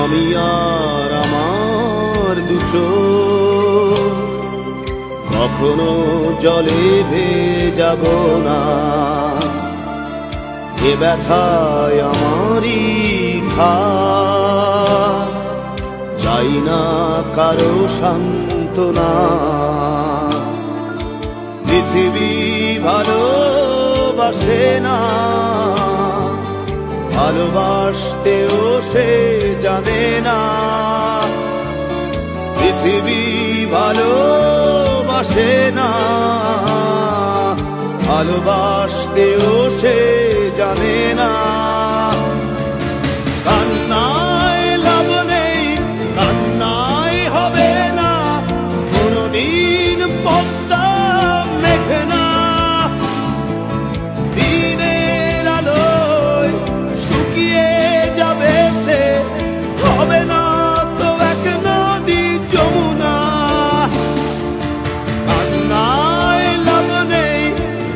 আমি আর আমার দুচোখ কখনো জলে ভেজাব না। এ ব্যথায় আমারই থাক, চাই না কারো সান্ত্বনা। পৃথিবী ভালোবাসে না, ভালোবাসতেও সে জানে না। পৃথিবী ভালোবাসে না, ভালোবাসতেও সে জানে না। কান্নায় লাভ নেই, কান্নায় হবে না, কোনদিন পদ্মা মেঘে না। দিনের আলোয় শুকিয়ে যাবে সে, হবে না তো এক নদী যমুনা। কান্নায় লাভ নেই,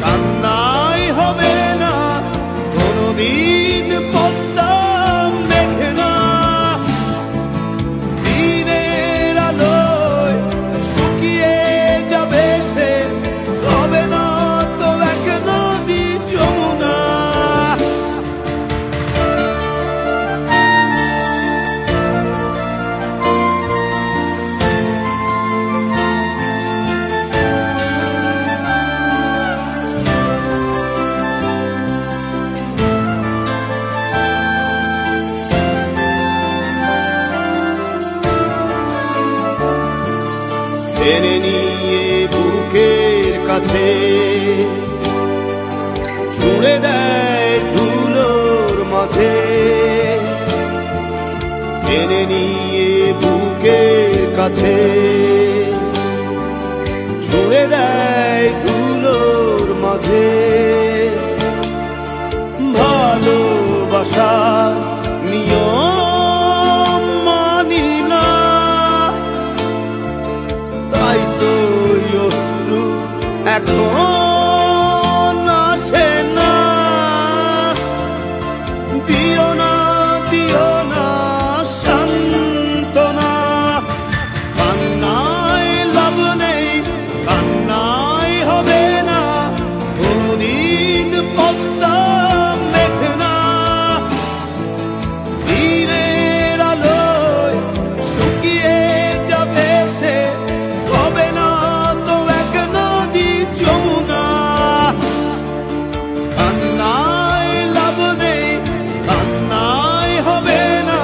কান্নায় হবে না, কোনদিন পদ্মা মেঘে না। দিনের আলোয় শুকিয়ে যাবে সে, হবে না তো এক নদী যমুনা। টেনে নিয়ে বুকের কাছে ছুঁড়ে দেয় ধুলোর মাঝে। টেনে নিয়ে বুকের কাছে ছুঁড়ে দেয় ধুলোর মাঝে। ভালোবাসার নিয়ম মানি না, তাই তো অশ্রু এখন আসে না। দিও না, দিও না সান্ত্বনা। কান্নায় লাভ নেই, কান্নায় হবে না, কোনদিন পদ্মা মেঘে না। দিনের আলোয় শুকিয়ে যাবে সে, হবে না তো এক নদী যমুনা। কান্নায় লাভ নেই, কান্নায় হবে না,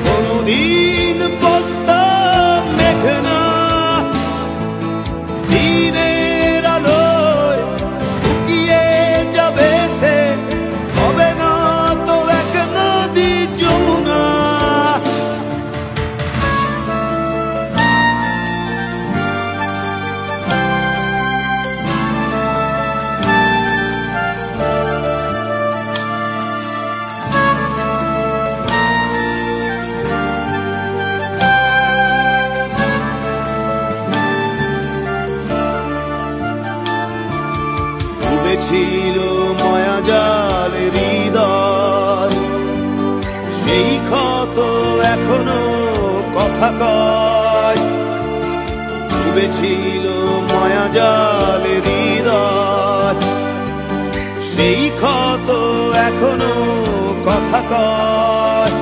কোনদিন পদ্মা মেঘে না। দিনের আলোয় শুকিয়ে যাবে সে, হবে না তো এক নদী যমুনা। ডুবেছিল মায়াজাল হৃদয়, সেই ক্ষত এখনো কথা কয়। ডুবেছিল মায়াজাল হৃদয়, সেই ক্ষত এখনো কথা কয়।